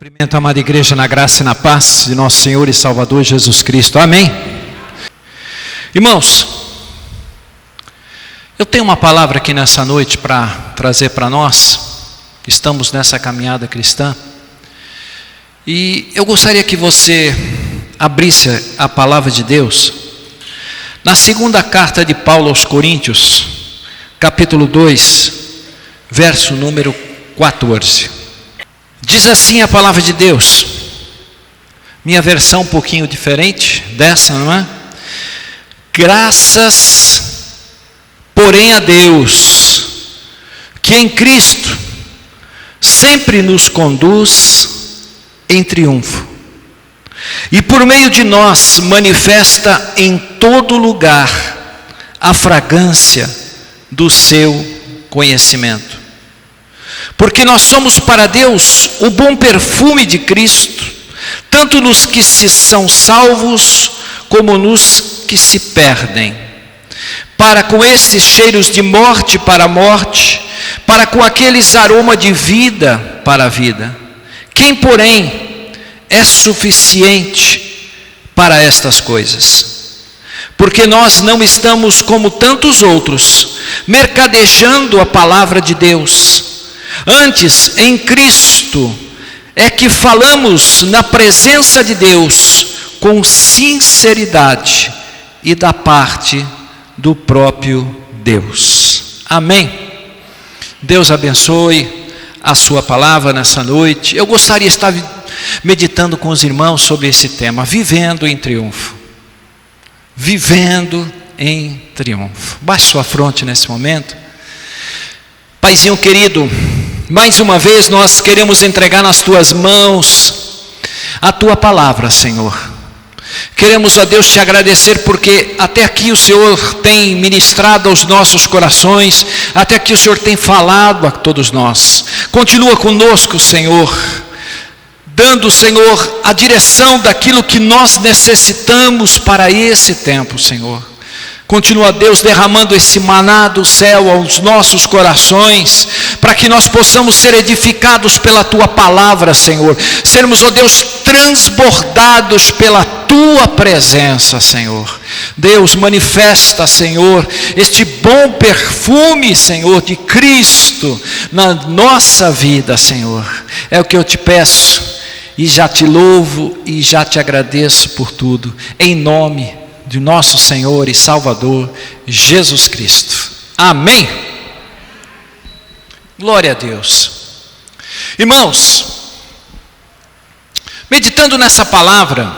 Cumprimento a amada igreja na graça e na paz de nosso Senhor e Salvador Jesus Cristo. Amém? Irmãos, eu tenho uma palavra aqui nessa noite para trazer para nós, que estamos nessa caminhada cristã. E eu gostaria que você abrisse a palavra de Deus na segunda carta de Paulo aos Coríntios, capítulo 2, verso número 14. Diz assim a palavra de Deus, minha versão um pouquinho diferente dessa, não é? Graças, porém, a Deus, que em Cristo sempre nos conduz em triunfo, e por meio de nós manifesta em todo lugar a fragrância do seu conhecimento. Porque nós somos para Deus o bom perfume de Cristo, tanto nos que se são salvos, como nos que se perdem. Para com esses cheiros de morte para a morte, para com aqueles aroma de vida para a vida. Quem, porém, é suficiente para estas coisas? Porque nós não estamos como tantos outros, mercadejando a palavra de Deus. Antes, em Cristo, é que falamos na presença de Deus com sinceridade e da parte do próprio Deus. Amém? Deus abençoe a sua palavra nessa noite. Eu gostaria de estar meditando com os irmãos sobre esse tema, vivendo em triunfo. Vivendo em triunfo. Baixe sua fronte nesse momento. Paizinho querido, mais uma vez nós queremos entregar nas tuas mãos a tua palavra, Senhor. Queremos, ó Deus, te agradecer porque até aqui o Senhor tem ministrado aos nossos corações, até aqui o Senhor tem falado a todos nós. Continua conosco, Senhor, dando, Senhor, a direção daquilo que nós necessitamos para esse tempo, Senhor. Continua, Deus, derramando esse maná do céu aos nossos corações, para que nós possamos ser edificados pela Tua palavra, Senhor. Sermos, ó Deus, transbordados pela Tua presença, Senhor. Deus, manifesta, Senhor, este bom perfume, Senhor, de Cristo na nossa vida, Senhor. É o que eu te peço, e já te louvo e já te agradeço por tudo, em nome de nosso Senhor e Salvador Jesus Cristo. Amém. Glória a Deus. Irmãos, meditando nessa palavra,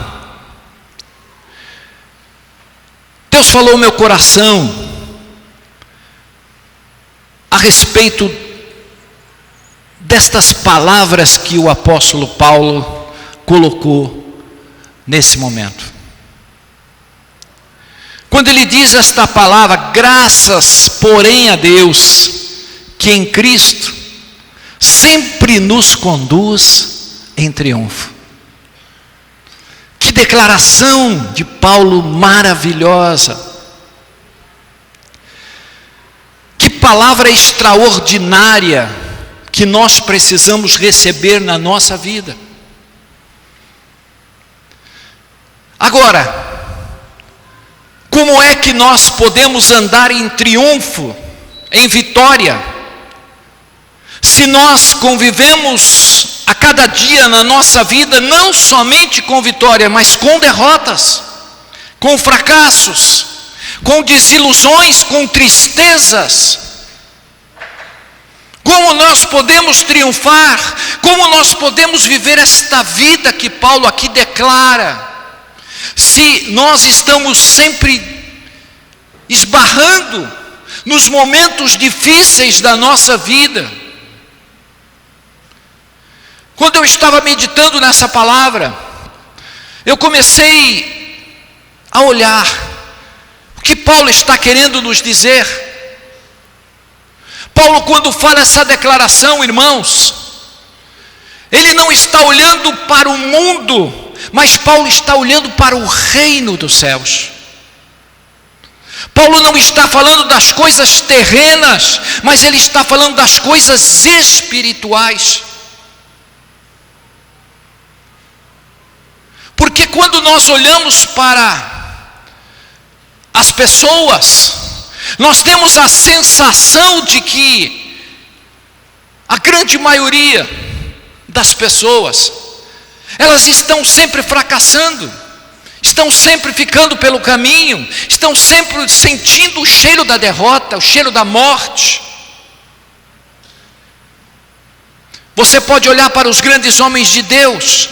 Deus falou ao meu coração a respeito destas palavras que o apóstolo Paulo colocou nesse momento. Quando ele diz esta palavra, graças, porém, a Deus, que em Cristo sempre nos conduz em triunfo. Que declaração de Paulo maravilhosa. Que palavra extraordinária que nós precisamos receber na nossa vida. Agora, como é que nós podemos andar em triunfo, em vitória, se nós convivemos a cada dia na nossa vida, não somente com vitória, mas com derrotas, com fracassos, com desilusões, com tristezas? Como nós podemos triunfar? Como nós podemos viver esta vida que Paulo aqui declara? Se nós estamos sempre esbarrando nos momentos difíceis da nossa vida. Quando eu estava meditando nessa palavra, eu comecei a olhar o que Paulo está querendo nos dizer. Paulo, quando fala essa declaração, irmãos, ele não está olhando para o mundo, mas Paulo está olhando para o reino dos céus. Paulo não está falando das coisas terrenas, mas ele está falando das coisas espirituais. quando nós olhamos para as pessoas, nós temos a sensação de que a grande maioria das pessoas, elas estão sempre fracassando, estão sempre ficando pelo caminho, estão sempre sentindo o cheiro da derrota, o cheiro da morte. Você pode olhar para os grandes homens de Deus,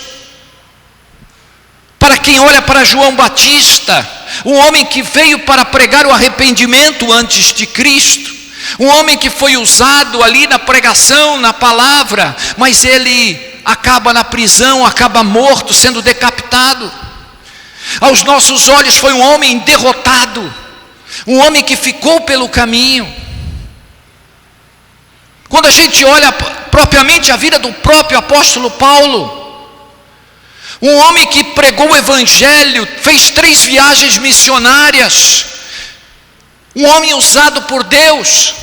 para quem olha para João Batista, um homem que veio para pregar o arrependimento antes de Cristo, um homem que foi usado ali na pregação, na palavra, mas ele acaba na prisão, acaba morto, sendo decapitado. Aos nossos olhos foi um homem derrotado, um homem que ficou pelo caminho. Quando a gente olha propriamente a vida do próprio apóstolo Paulo, um homem que pregou o evangelho, fez 3 viagens missionárias, um homem usado por Deus,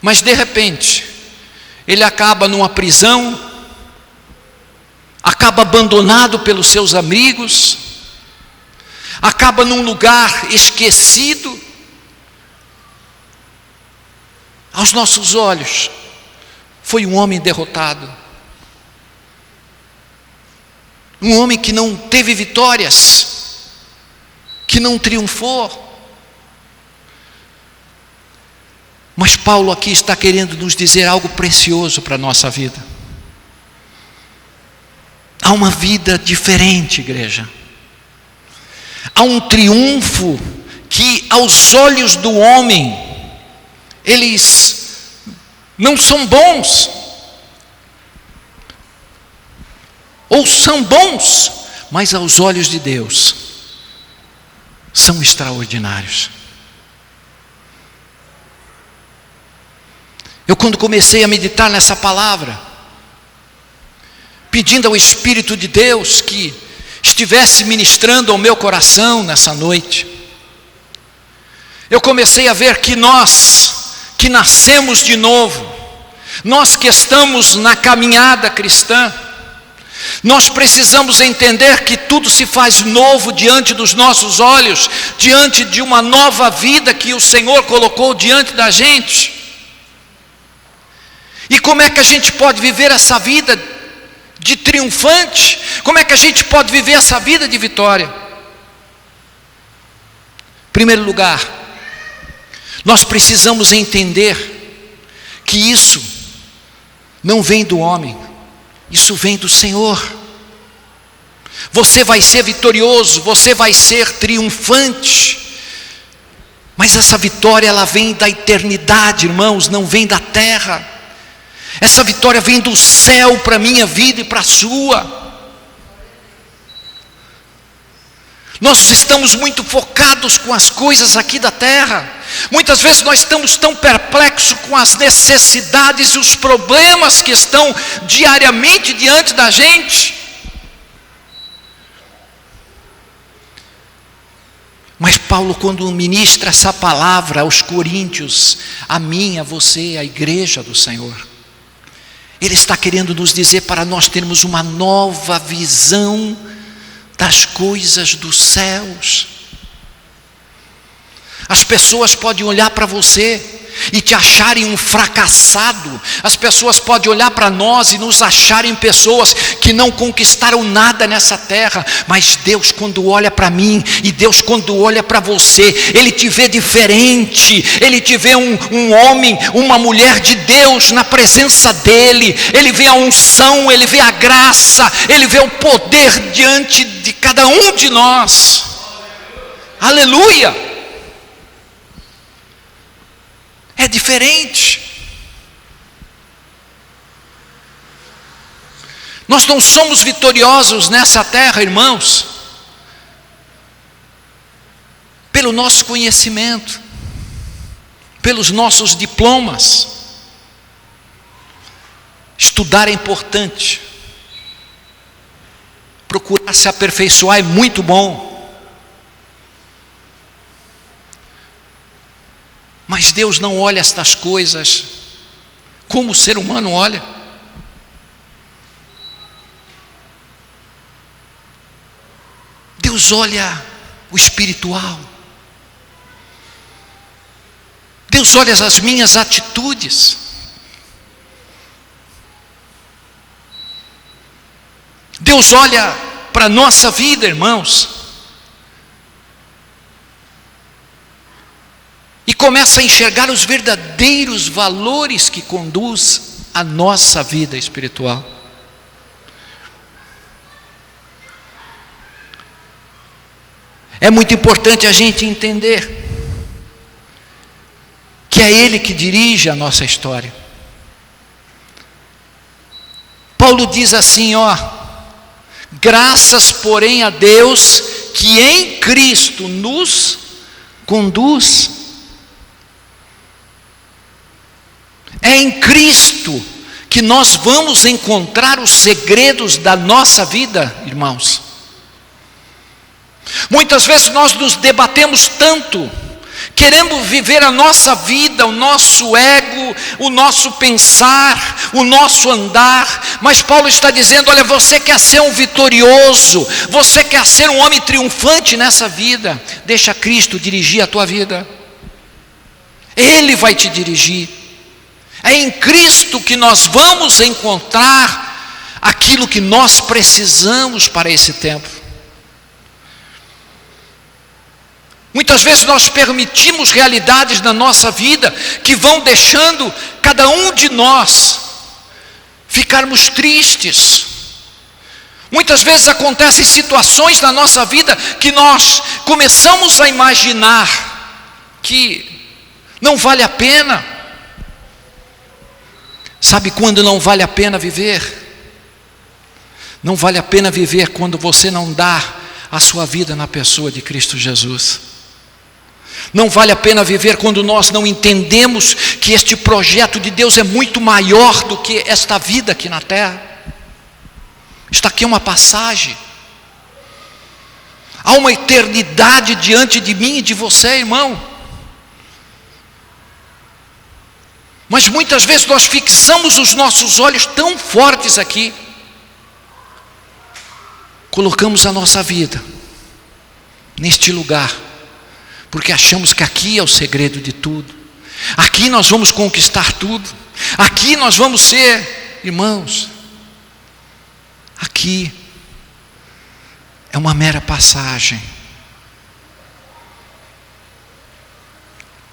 mas de repente, ele acaba numa prisão, acaba abandonado pelos seus amigos, acaba num lugar esquecido. Aos nossos olhos, foi um homem derrotado, um homem que não teve vitórias, que não triunfou. Mas Paulo aqui está querendo nos dizer algo precioso para a nossa vida. Há uma vida diferente, igreja. Há um triunfo que aos olhos do homem, eles não são bons, ou são bons, mas aos olhos de Deus, são extraordinários. Eu, quando comecei a meditar nessa palavra, pedindo ao Espírito de Deus que estivesse ministrando ao meu coração nessa noite, eu comecei a ver que nós, que nascemos de novo, nós que estamos na caminhada cristã, nós precisamos entender que tudo se faz novo diante dos nossos olhos, diante de uma nova vida que o Senhor colocou diante da gente. E como é que a gente pode viver essa vida de triunfante? Como é que a gente pode viver essa vida de vitória? Em primeiro lugar, nós precisamos entender que isso não vem do homem, isso vem do Senhor. Você vai ser vitorioso, você vai ser triunfante, mas essa vitória, ela vem da eternidade, irmãos, não vem da terra. Essa vitória vem do céu para a minha vida e para a sua. Nós estamos muito focados com as coisas aqui da terra. Muitas vezes nós estamos tão perplexos com as necessidades e os problemas que estão diariamente diante da gente. Mas Paulo, quando ministra essa palavra aos coríntios, a mim, a você, a igreja do Senhor, ele está querendo nos dizer para nós termos uma nova visão das coisas dos céus. As pessoas podem olhar para você e te acharem um fracassado. As pessoas podem olhar para nós e nos acharem pessoas que não conquistaram nada nessa terra. Mas Deus, quando olha para mim, e Deus quando olha para você, Ele te vê diferente. Ele te vê um homem, uma mulher de Deus na presença dEle. Ele vê a unção, Ele vê a graça, Ele vê o poder diante de cada um de nós. Aleluia! É diferente. Nós não somos vitoriosos nessa terra, irmãos, pelo nosso conhecimento, pelos nossos diplomas. Estudar é importante, procurar se aperfeiçoar é muito bom, mas Deus não olha estas coisas como o ser humano olha. Deus olha o espiritual. Deus olha as minhas atitudes. Deus olha para a nossa vida, irmãos, e começa a enxergar os verdadeiros valores que conduz a nossa vida espiritual. É muito importante a gente entender que é Ele que dirige a nossa história. Paulo diz assim, graças, porém, a Deus que em Cristo nos conduz. É em Cristo que nós vamos encontrar os segredos da nossa vida, irmãos. Muitas vezes nós nos debatemos tanto, querendo viver a nossa vida, o nosso ego, o nosso pensar, o nosso andar, mas Paulo está dizendo, olha, você quer ser um vitorioso, você quer ser um homem triunfante nessa vida, deixa Cristo dirigir a tua vida, Ele vai te dirigir. É em Cristo que nós vamos encontrar aquilo que nós precisamos para esse tempo. Muitas vezes nós permitimos realidades na nossa vida que vão deixando cada um de nós ficarmos tristes. Muitas vezes acontecem situações na nossa vida que nós começamos a imaginar que não vale a pena. Sabe quando não vale a pena viver? Não vale a pena viver quando você não dá a sua vida na pessoa de Cristo Jesus. Não vale a pena viver quando nós não entendemos que este projeto de Deus é muito maior do que esta vida aqui na terra. Está aqui uma passagem. Há uma eternidade diante de mim e de você, irmão. Mas muitas vezes nós fixamos os nossos olhos tão fortes aqui, colocamos a nossa vida neste lugar, porque achamos que aqui é o segredo de tudo, aqui nós vamos conquistar tudo, aqui nós vamos ser, irmãos, aqui é uma mera passagem.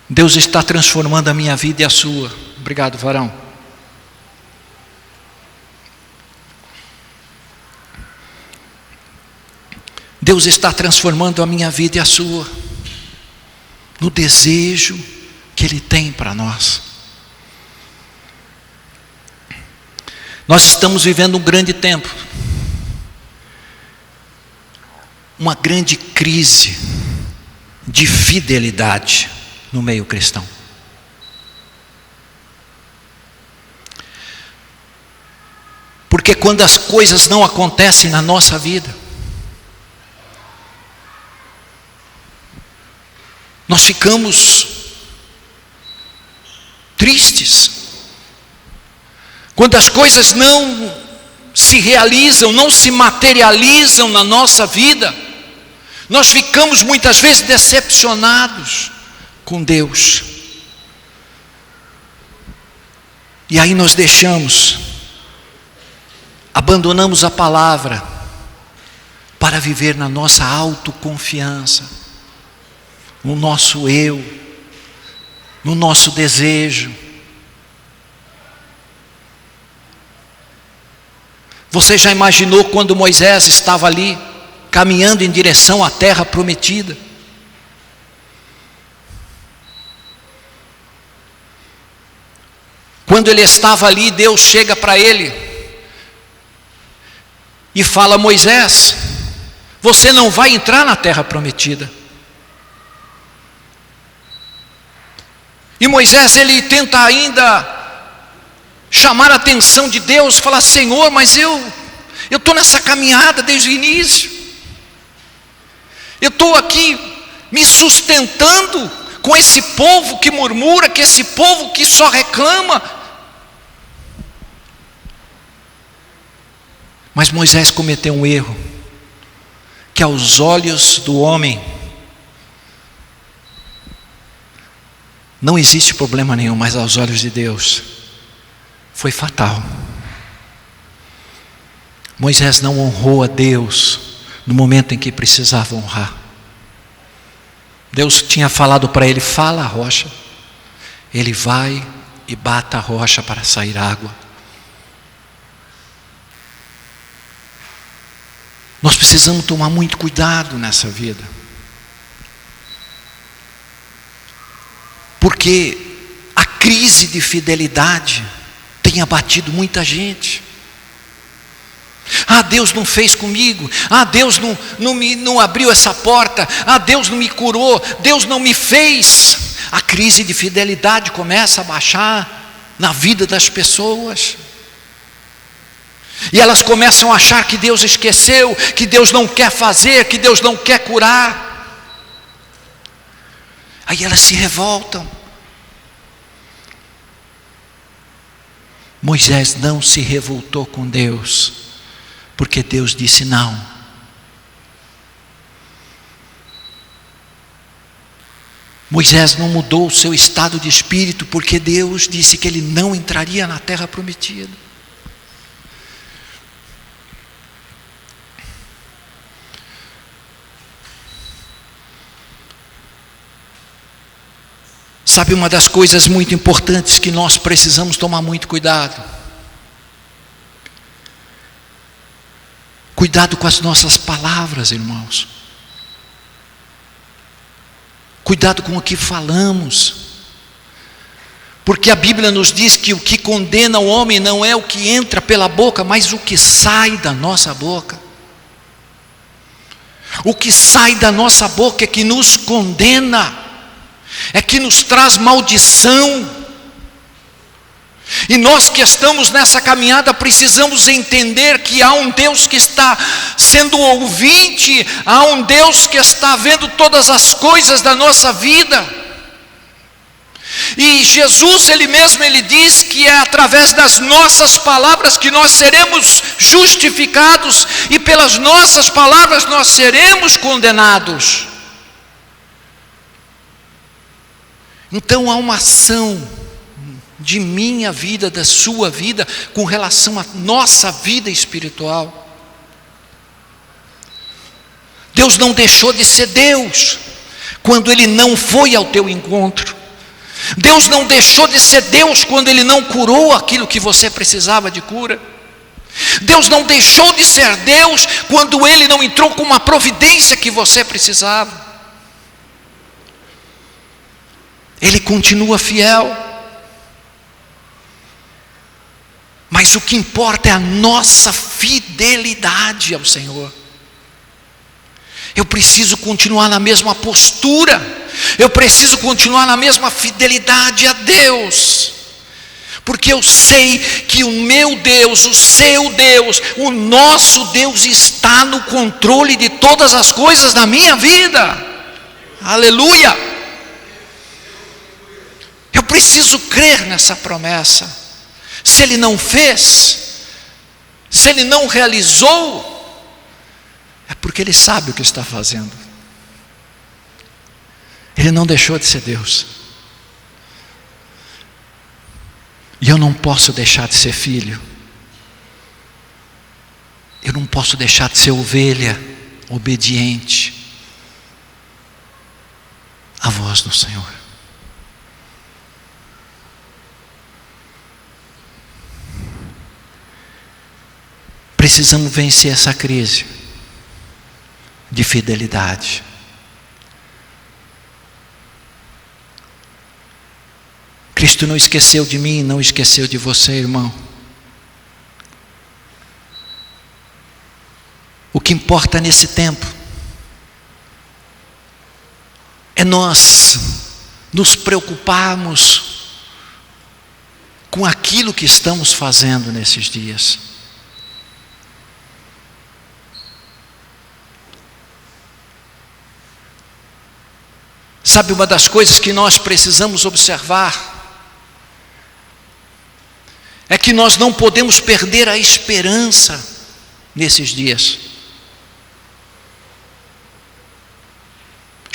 Deus está transformando a minha vida e a sua. Obrigado, varão. Deus está transformando a minha vida e a sua, no desejo que Ele tem para nós. Nós estamos vivendo um grande tempo, uma grande crise de fidelidade no meio cristão. Porque quando as coisas não acontecem na nossa vida, nós ficamos tristes. Quando as coisas não se realizam, não se materializam na nossa vida, nós ficamos muitas vezes decepcionados com Deus. E aí nós abandonamos a palavra para viver na nossa autoconfiança, no nosso eu, no nosso desejo. Você já imaginou quando Moisés estava ali, caminhando em direção à terra prometida? Quando ele estava ali, Deus chega para ele e fala: Moisés, você não vai entrar na terra prometida. E Moisés, ele tenta ainda chamar a atenção de Deus, falar: Senhor, mas eu estou nessa caminhada desde o início, eu estou aqui me sustentando com esse povo que murmura, com esse povo que só reclama. Mas Moisés cometeu um erro, que aos olhos do homem não existe problema nenhum, mas aos olhos de Deus foi fatal. Moisés não honrou a Deus no momento em que precisava honrar. Deus tinha falado para ele: fala a rocha. Ele vai e bata a rocha para sair água. Nós precisamos tomar muito cuidado nessa vida, porque a crise de fidelidade tem abatido muita gente. Ah, Deus não fez comigo. Ah, Deus não abriu essa porta. Ah, Deus não me curou. Deus não me fez. A crise de fidelidade começa a baixar na vida das pessoas. E elas começam a achar que Deus esqueceu, que Deus não quer fazer, que Deus não quer curar. Aí elas se revoltam. Moisés não se revoltou com Deus, porque Deus disse não. Moisés não mudou o seu estado de espírito, porque Deus disse que ele não entraria na terra prometida. Sabe, uma das coisas muito importantes que nós precisamos tomar muito cuidado. Cuidado com as nossas palavras, irmãos. Cuidado com o que falamos. Porque a Bíblia nos diz que o que condena o homem não é o que entra pela boca, mas o que sai da nossa boca. O que sai da nossa boca é que nos condena, é que nos traz maldição. E nós que estamos nessa caminhada precisamos entender que há um Deus que está sendo ouvinte, há um Deus que está vendo todas as coisas da nossa vida. E Jesus, Ele mesmo, Ele diz que é através das nossas palavras que nós seremos justificados, e pelas nossas palavras nós seremos condenados. Então há uma ação de minha vida, da sua vida, com relação à nossa vida espiritual. Deus não deixou de ser Deus quando Ele não foi ao teu encontro. Deus não deixou de ser Deus quando Ele não curou aquilo que você precisava de cura. Deus não deixou de ser Deus quando Ele não entrou com uma providência que você precisava. Ele continua fiel. Mas o que importa é a nossa fidelidade ao Senhor. Eu preciso continuar na mesma postura. Eu preciso continuar na mesma fidelidade a Deus. Porque eu sei que o meu Deus, o seu Deus, o nosso Deus está no controle de todas as coisas da minha vida. Aleluia! Eu preciso crer nessa promessa. Se Ele não fez, se Ele não realizou, é porque Ele sabe o que está fazendo. Ele não deixou de ser Deus. E eu não posso deixar de ser filho. Eu não posso deixar de ser ovelha obediente à voz do Senhor. Precisamos vencer essa crise de fidelidade. Cristo não esqueceu de mim, não esqueceu de você, irmão. O que importa nesse tempo é nós nos preocuparmos com aquilo que estamos fazendo nesses dias. Sabe, uma das coisas que nós precisamos observar é que nós não podemos perder a esperança nesses dias.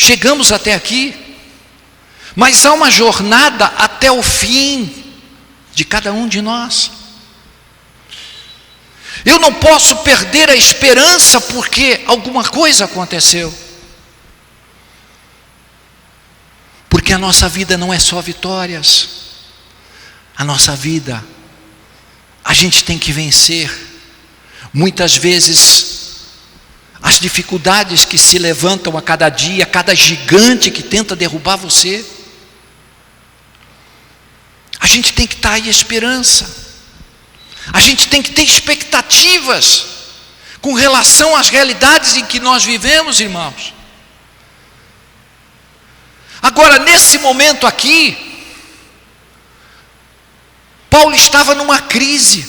chegamos até aqui, mas há uma jornada até o fim de cada um de nós. Eu não posso perder a esperança porque alguma coisa aconteceu. Porque a nossa vida não é só vitórias. A nossa vida, a gente tem que vencer. Muitas vezes, as dificuldades que se levantam a cada dia, cada gigante que tenta derrubar você, a gente tem que estar aí esperança. A gente tem que ter expectativas com relação às realidades em que nós vivemos, irmãos. Agora, nesse momento aqui, Paulo estava numa crise.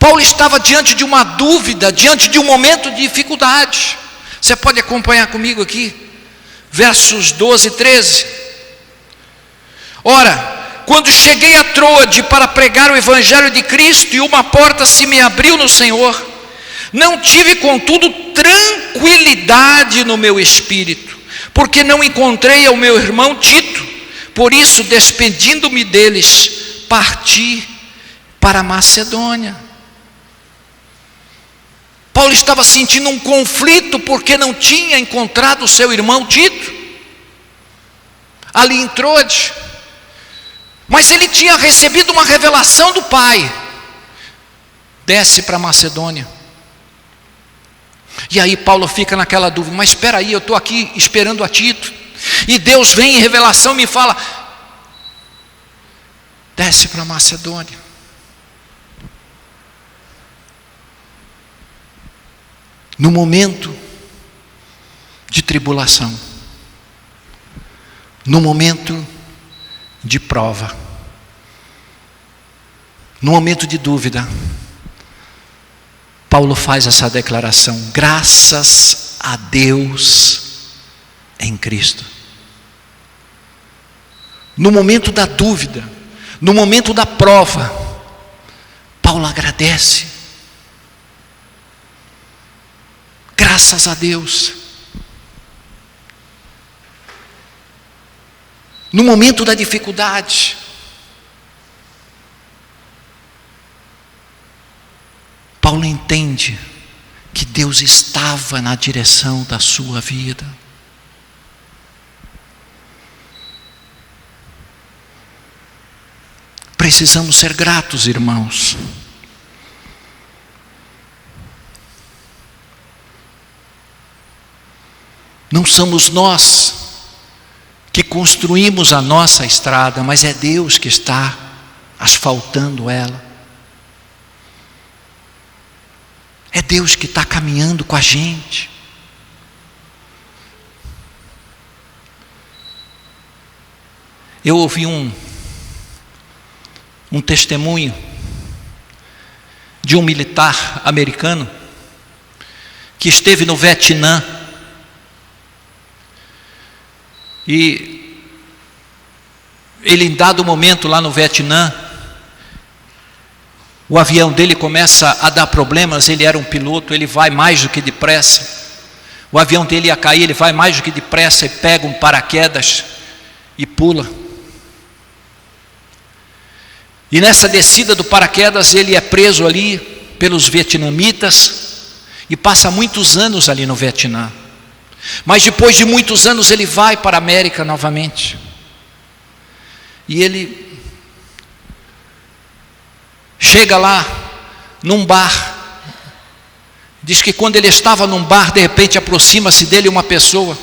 Paulo estava diante de uma dúvida, diante de um momento de dificuldade. Você pode acompanhar comigo aqui, versos 12 e 13. Ora, quando cheguei a Troade para pregar o Evangelho de Cristo e uma porta se me abriu no Senhor, não tive contudo tranquilidade no meu espírito, porque não encontrei ao meu irmão Tito. Por isso, despedindo-me deles, parti para a Macedônia. Paulo estava sentindo um conflito porque não tinha encontrado o seu irmão Tito ali em Troade. Mas ele tinha recebido uma revelação do Pai: desce para a Macedônia. E aí Paulo fica naquela dúvida: mas espera aí, eu estou aqui esperando a Tito, e Deus vem em revelação e me fala: desce para a Macedônia. No momento de tribulação, no momento de prova, no momento de dúvida, Paulo faz essa declaração: graças a Deus em Cristo. No momento da dúvida, no momento da prova, Paulo agradece. Graças a Deus. No momento da dificuldade, Paulo entende que Deus estava na direção da sua vida. Precisamos ser gratos, irmãos. Não somos nós que construímos a nossa estrada, mas é Deus que está asfaltando ela. É Deus que está caminhando com a gente. Eu ouvi um testemunho de um militar americano que esteve no Vietnã. E ele, em dado momento lá no Vietnã, o avião dele começa a dar problemas. Ele era um piloto, ele vai mais do que depressa. O avião dele ia cair, ele vai mais do que depressa e pega um paraquedas e pula. E nessa descida do paraquedas ele é preso ali pelos vietnamitas e passa muitos anos ali no Vietnã. Mas depois de muitos anos ele vai para a América novamente. E ele chega lá num bar. Diz que quando ele estava num bar, de repente aproxima-se dele uma pessoa.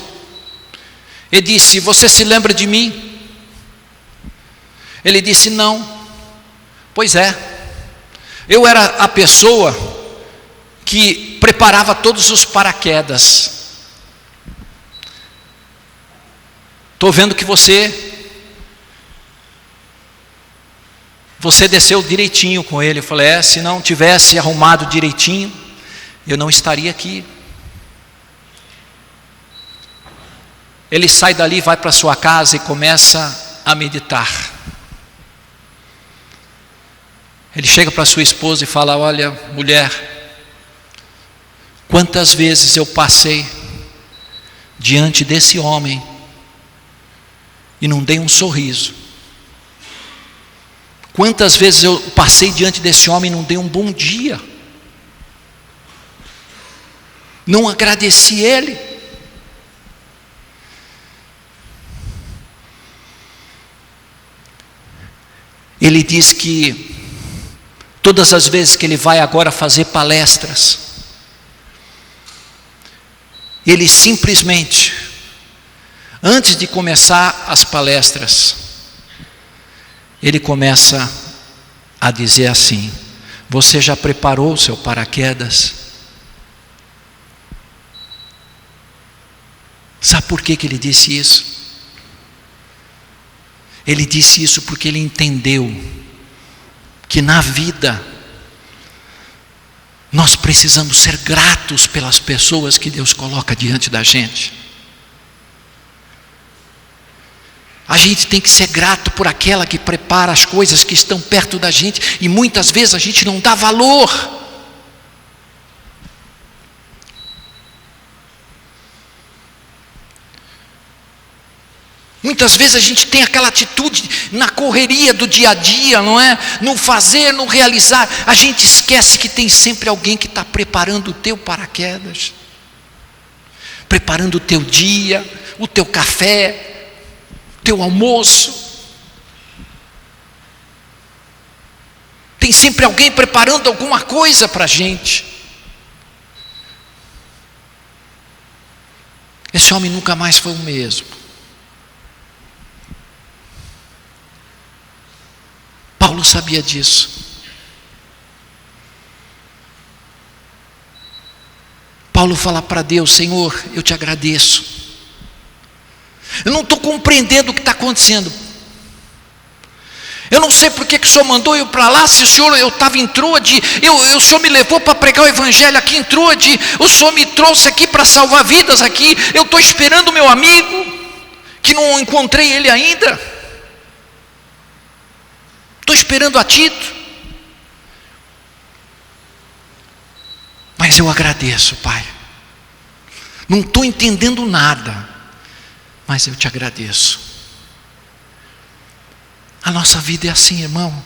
Ele disse: você se lembra de mim? Ele disse: não. Pois é, eu era a pessoa que preparava todos os paraquedas. Estou vendo que você desceu direitinho com ele. Eu falei: se não tivesse arrumado direitinho, eu não estaria aqui. Ele sai dali, vai para sua casa e começa a meditar. Ele chega para sua esposa e fala: olha, mulher, quantas vezes eu passei diante desse homem e não dei um sorriso? Quantas vezes eu passei diante desse homem e não dei um bom dia? Não agradeci ele? Ele diz que todas as vezes que ele vai agora fazer palestras, ele simplesmente, antes de começar as palestras, ele começa a dizer assim: você já preparou o seu paraquedas? Sabe por que ele disse isso? Ele disse isso porque ele entendeu que na vida nós precisamos ser gratos pelas pessoas que Deus coloca diante da gente. A gente tem que ser grato por aquela que prepara as coisas que estão perto da gente, e muitas vezes a gente não dá valor. Muitas vezes a gente tem aquela atitude na correria do dia a dia, não é? No fazer, no realizar, a gente esquece que tem sempre alguém que está preparando o teu paraquedas, preparando o teu dia, o teu café, o teu almoço. Tem sempre alguém preparando alguma coisa para a gente. Esse homem nunca mais foi o mesmo. Paulo sabia disso. Paulo fala para Deus: Senhor, eu te agradeço. Eu não estou compreendendo o que está acontecendo. Eu não sei porque que o Senhor mandou eu para lá, se o Senhor, eu estava em Troade, o Senhor me levou para pregar o Evangelho aqui em Troade, o Senhor me trouxe aqui para salvar vidas aqui, eu estou esperando o meu amigo, que não encontrei ele ainda. Estou esperando a Tito. Mas eu agradeço, Pai. Não estou entendendo nada, mas eu te agradeço. A nossa vida é assim, irmão.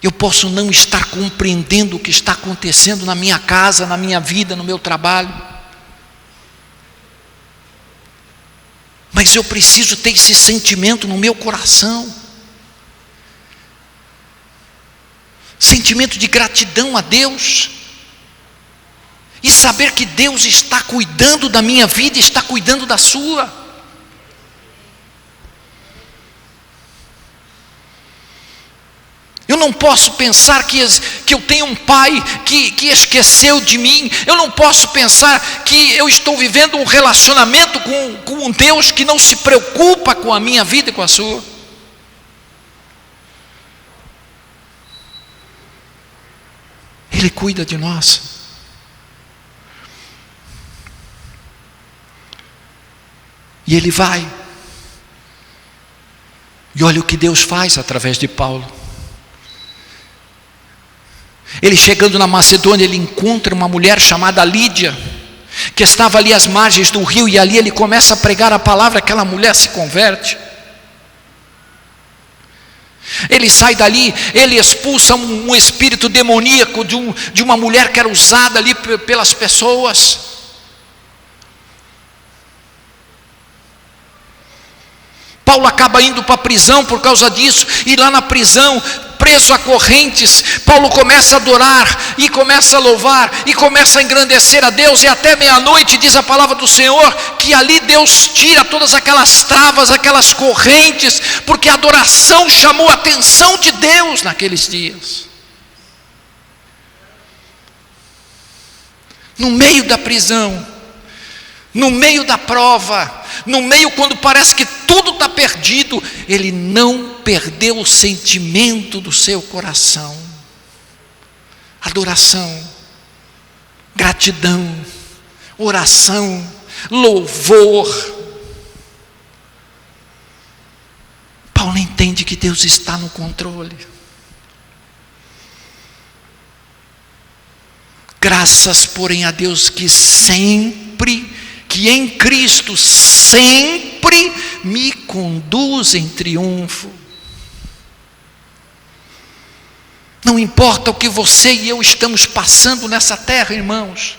Eu posso não estar compreendendo o que está acontecendo na minha casa, na minha vida, no meu trabalho, mas eu preciso ter esse sentimento no meu coração, sentimento de gratidão a Deus, e saber que Deus está cuidando da minha vida, está cuidando da sua. Eu não posso pensar que eu tenho um pai que esqueceu de mim. Eu não posso pensar que eu estou vivendo um relacionamento com um Deus que não se preocupa com a minha vida e com a sua. Ele cuida de nós. E ele vai. E olha o que Deus faz através de Paulo. Ele chegando na Macedônia, ele encontra uma mulher chamada Lídia, que estava ali às margens do rio, e ali ele começa a pregar a palavra. Aquela mulher se converte. Ele sai dali, ele expulsa um espírito demoníaco de uma mulher que era usada ali pelas pessoas. Paulo acaba indo para a prisão por causa disso, e lá na prisão, preso a correntes, Paulo começa a adorar, e começa a louvar, e começa a engrandecer a Deus, e até meia-noite diz a palavra do Senhor, que ali Deus tira todas aquelas travas, aquelas correntes, porque a adoração chamou a atenção de Deus naqueles dias. No meio da prisão, no meio da prova, no meio quando parece que tudo está perdido, ele não perdeu o sentimento do seu coração. Adoração, gratidão, oração, louvor. Paulo entende que Deus está no controle. Graças, porém, a Deus que sempre que em Cristo sempre me conduz em triunfo. Não importa o que você e eu estamos passando nessa terra, irmãos.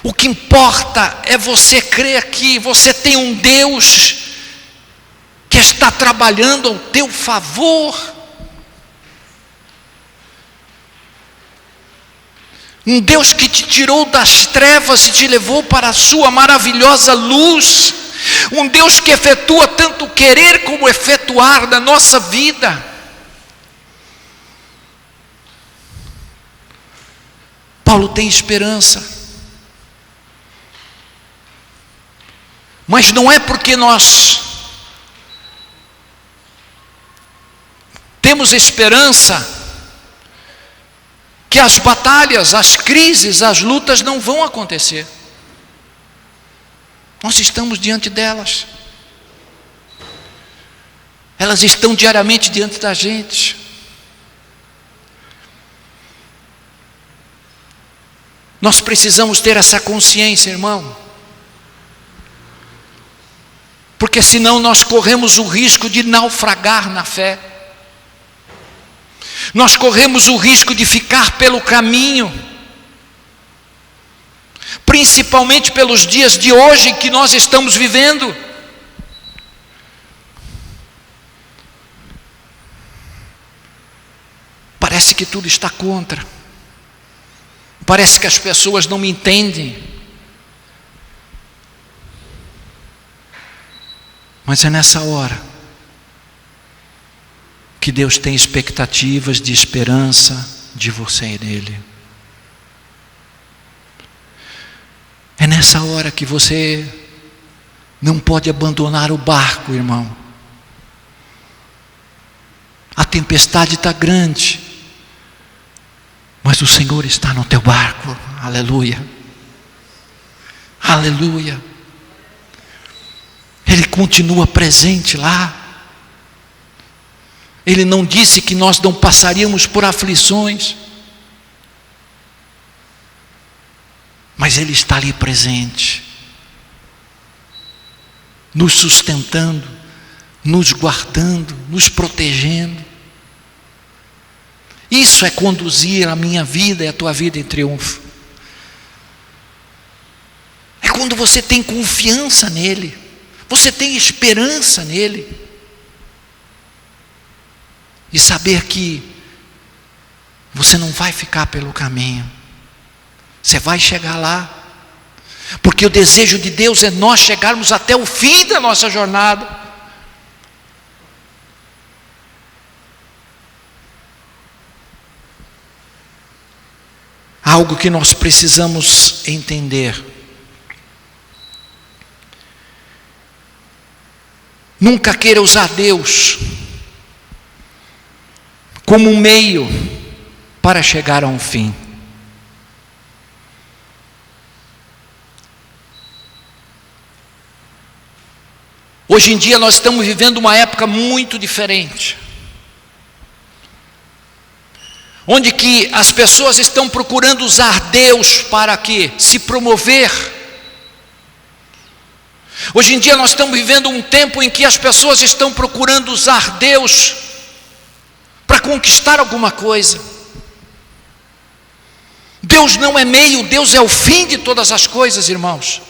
O que importa é você crer que você tem um Deus que está trabalhando ao teu favor. Um Deus que te tirou das trevas e te levou para a sua maravilhosa luz. Um Deus que efetua tanto querer como efetuar na nossa vida. Paulo tem esperança. Mas não é porque nós temos esperança que as batalhas, as crises, as lutas não vão acontecer. Nós estamos diante delas. Elas estão diariamente diante da gente. Nós precisamos ter essa consciência, irmão. Porque senão nós corremos o risco de naufragar na fé. Nós corremos o risco de ficar pelo caminho, principalmente pelos dias de hoje que nós estamos vivendo. Parece que tudo está contra, parece que as pessoas não me entendem, mas é nessa hora que Deus tem expectativas de esperança de você e dele. É nessa hora que você não pode abandonar o barco, irmão. A tempestade está grande, mas o Senhor está no teu barco. Aleluia. Aleluia. Ele continua presente lá. Ele não disse que nós não passaríamos por aflições, mas Ele está ali presente, nos sustentando, nos guardando, nos protegendo. Isso é conduzir a minha vida e a tua vida em triunfo. É quando você tem confiança nele, você tem esperança nele. E saber que você não vai ficar pelo caminho, você vai chegar lá, porque o desejo de Deus é nós chegarmos até o fim da nossa jornada. Algo que nós precisamos entender: nunca queira usar Deus como um meio para chegar a um fim. Hoje em dia nós estamos vivendo uma época muito diferente, onde que as pessoas estão procurando usar Deus para quê? Se promover. Hoje em dia nós estamos vivendo um tempo em que as pessoas estão procurando usar Deus para conquistar alguma coisa. Deus não é meio, Deus é o fim de todas as coisas, irmãos.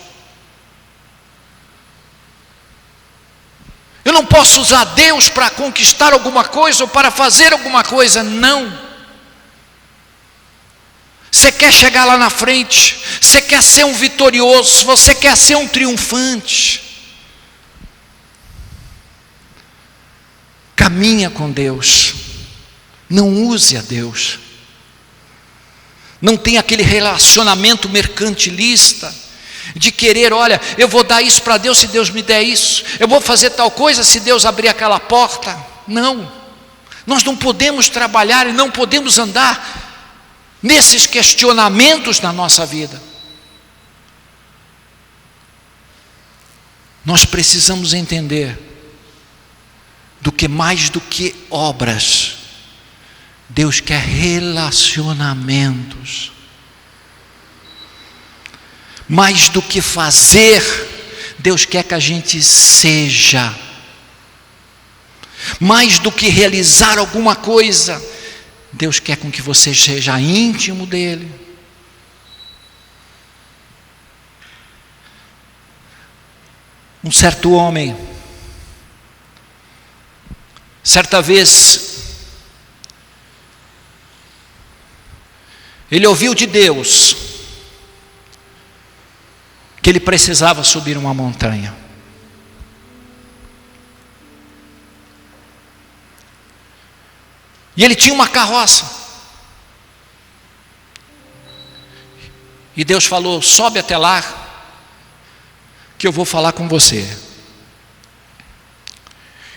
Eu não posso usar Deus para conquistar alguma coisa ou para fazer alguma coisa, não. Você quer chegar lá na frente, você quer ser um vitorioso, você quer ser um triunfante. Caminha com Deus. Não use a Deus. Não tem aquele relacionamento mercantilista de querer, olha, eu vou dar isso para Deus se Deus me der isso, eu vou fazer tal coisa se Deus abrir aquela porta. Não, nós não podemos trabalhar e não podemos andar nesses questionamentos na nossa vida. Nós precisamos entender do que mais do que obras, Deus quer relacionamentos. Mais do que fazer, Deus quer que a gente seja. Mais do que realizar alguma coisa, Deus quer com que você seja íntimo dele. Um certo homem, certa vez, ele ouviu de Deus que ele precisava subir uma montanha. E ele tinha uma carroça. E Deus falou: sobe até lá, que eu vou falar com você.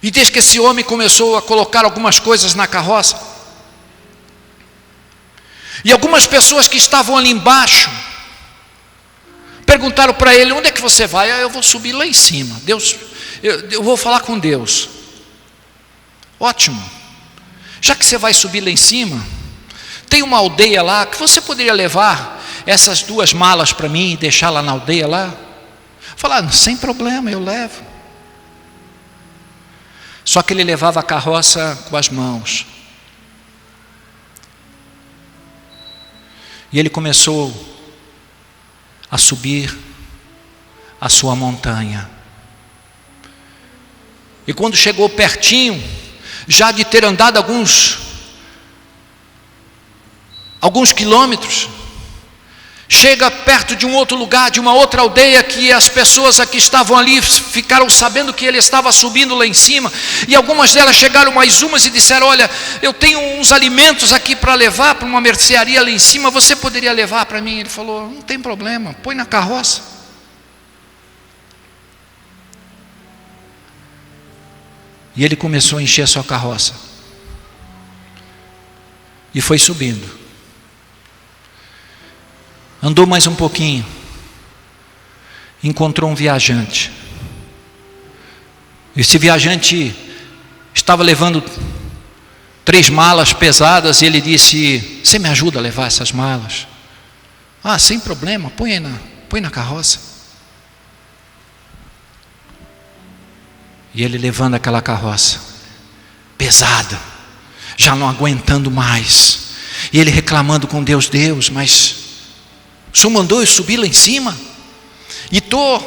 E desde que esse homem começou a colocar algumas coisas na carroça, e algumas pessoas que estavam ali embaixo perguntaram para ele: onde é que você vai? Eu vou subir lá em cima. Deus, eu vou falar com Deus. Ótimo. Já que você vai subir lá em cima, tem uma aldeia lá que você poderia levar essas 2 malas para mim e deixar lá na aldeia lá? Falar: sem problema, eu levo. Só que ele levava a carroça com as mãos. E ele começou a subir a sua montanha. E quando chegou pertinho, já de ter andado alguns quilômetros, chega perto de um outro lugar, de uma outra aldeia, que as pessoas que estavam ali ficaram sabendo que ele estava subindo lá em cima, e algumas delas chegaram mais umas e disseram: olha, eu tenho uns alimentos aqui para levar para uma mercearia lá em cima, você poderia levar para mim? Ele falou: não tem problema, põe na carroça. E ele começou a encher a sua carroça, e foi subindo. Andou mais um pouquinho, encontrou um viajante. Esse viajante estava levando 3 malas pesadas, e ele disse: você me ajuda a levar essas malas? Ah, sem problema, põe na carroça. E ele levando aquela carroça pesada, já não aguentando mais, e ele reclamando com Deus: Deus, mas o Senhor mandou eu subir lá em cima, e estou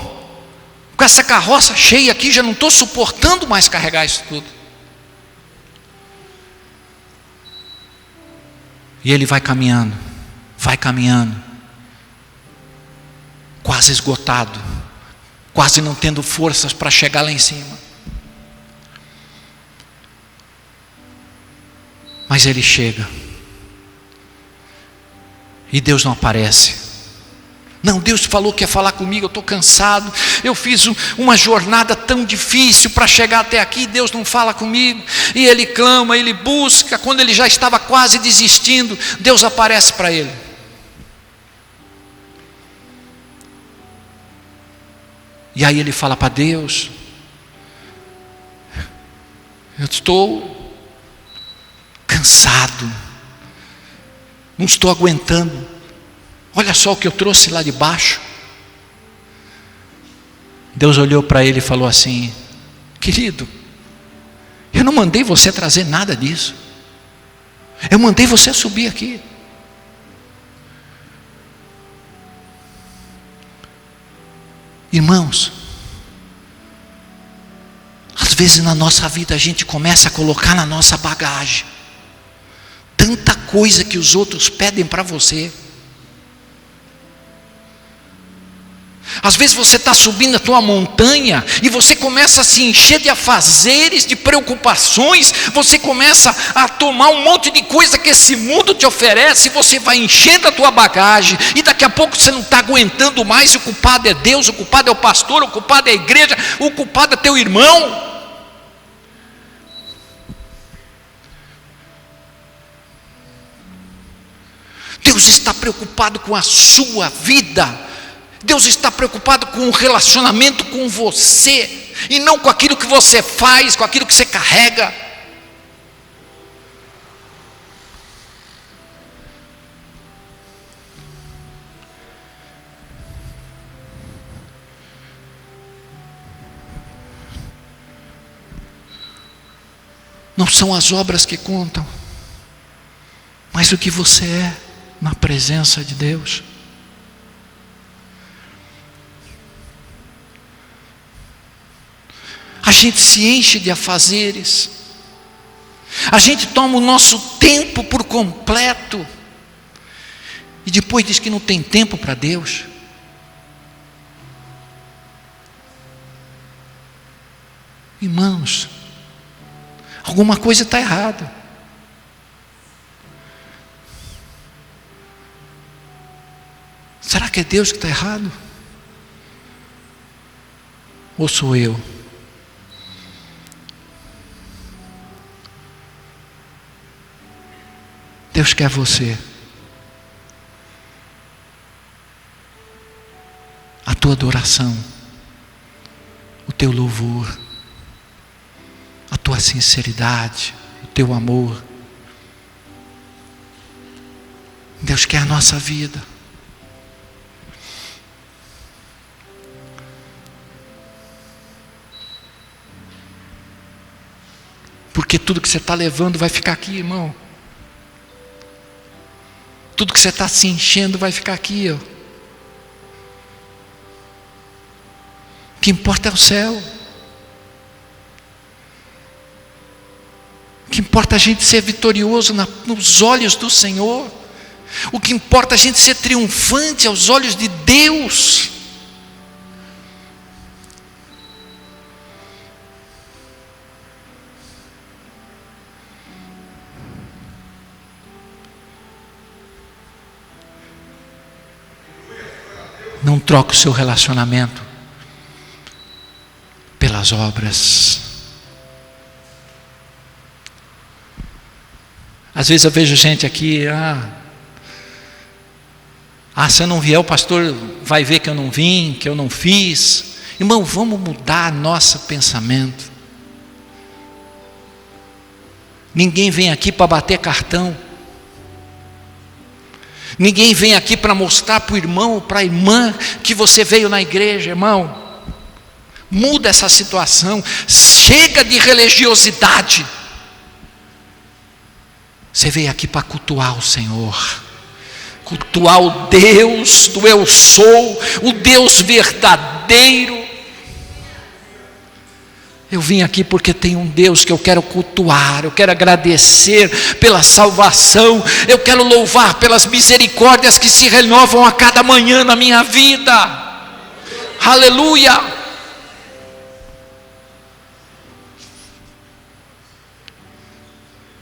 com essa carroça cheia aqui, já não estou suportando mais carregar isso tudo. E ele vai caminhando, quase esgotado, quase não tendo forças para chegar lá em cima. Mas ele chega, e Deus não aparece. Não, Deus falou que ia falar comigo, eu estou cansado, eu fiz uma jornada tão difícil para chegar até aqui, Deus não fala comigo. E ele clama, ele busca. Quando ele já estava quase desistindo, Deus aparece para ele. E aí ele fala para Deus: eu estou cansado, não estou aguentando, olha só o que eu trouxe lá de baixo. Deus olhou para ele e falou assim: querido, eu não mandei você trazer nada disso, eu mandei você subir aqui. Irmãos, às vezes na nossa vida a gente começa a colocar na nossa bagagem tanta coisa que os outros pedem para você. Às vezes você está subindo a tua montanha e você começa a se encher de afazeres, de preocupações, você começa a tomar um monte de coisa que esse mundo te oferece, e você vai enchendo a tua bagagem, e daqui a pouco você não está aguentando mais, e o culpado é Deus, o culpado é o pastor, o culpado é a igreja, o culpado é teu irmão. Deus está preocupado com a sua vida. Deus está preocupado com o relacionamento com você, e não com aquilo que você faz, com aquilo que você carrega. Não são as obras que contam, mas o que você é na presença de Deus. A gente se enche de afazeres, a gente toma o nosso tempo por completo, e depois diz que não tem tempo para Deus. Irmãos, alguma coisa está errada. Será que é Deus que está errado? Ou sou eu? Deus quer você. A tua adoração, o teu louvor, a tua sinceridade, o teu amor. Deus quer a nossa vida. Porque tudo que você está levando vai ficar aqui, irmão. Tudo que você está se enchendo vai ficar aqui, ó. O que importa é o céu. O que importa é a gente ser vitorioso nos olhos do Senhor. O que importa é a gente ser triunfante aos olhos de Deus. Não troque o seu relacionamento pelas obras. Às vezes eu vejo gente aqui, se eu não vier, o pastor vai ver que eu não vim, que eu não fiz. Irmão, vamos mudar nosso pensamento. Ninguém vem aqui para bater cartão. Ninguém vem aqui para mostrar para o irmão ou para a irmã que você veio na igreja, irmão. Muda essa situação. Chega de religiosidade. Você veio aqui para cultuar o Senhor. Cultuar o Deus do eu sou, o Deus verdadeiro. Eu vim aqui porque tem um Deus que eu quero cultuar, eu quero agradecer pela salvação, eu quero louvar pelas misericórdias que se renovam a cada manhã na minha vida. Aleluia!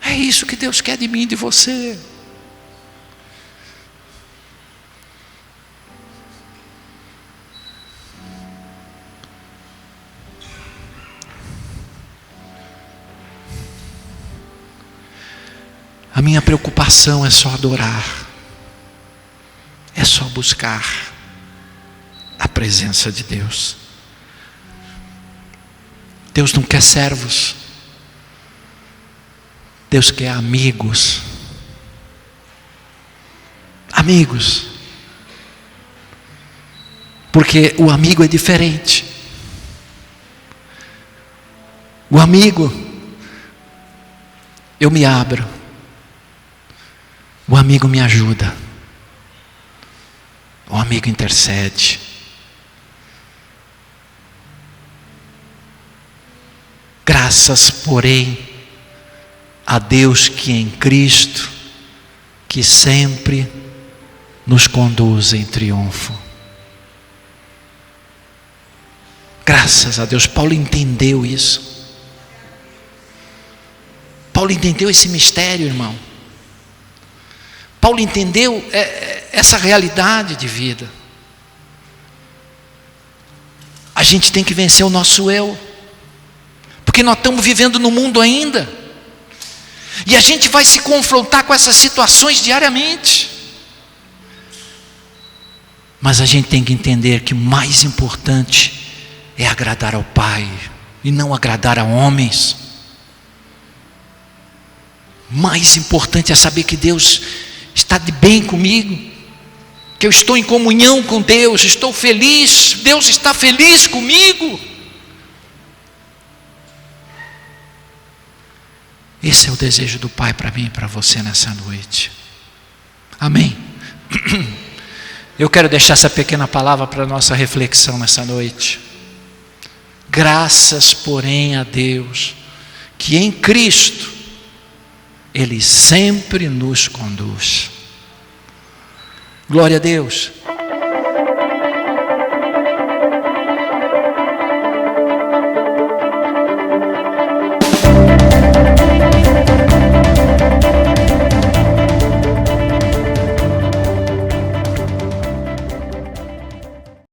É isso que Deus quer de mim e de você. A minha preocupação é só adorar, é só buscar a presença de Deus. Deus não quer servos, Deus quer amigos. Amigos, porque o amigo é diferente. O amigo, eu me abro. O amigo me ajuda. O amigo intercede. Graças, porém, a Deus que em Cristo, que sempre nos conduz em triunfo. Graças a Deus. Paulo entendeu isso. Paulo entendeu esse mistério, irmão. Paulo entendeu essa realidade de vida. A gente tem que vencer o nosso eu, porque nós estamos vivendo no mundo ainda, e a gente vai se confrontar com essas situações diariamente. Mas a gente tem que entender que o mais importante é agradar ao Pai, e não agradar a homens. Mais importante é saber que Deus está de bem comigo, que eu estou em comunhão com Deus, estou feliz, Deus está feliz comigo. Esse é o desejo do Pai para mim e para você nessa noite. Amém. Eu quero deixar essa pequena palavra para a nossa reflexão nessa noite. Graças, porém, a Deus, que em Cristo Ele sempre nos conduz. Glória a Deus.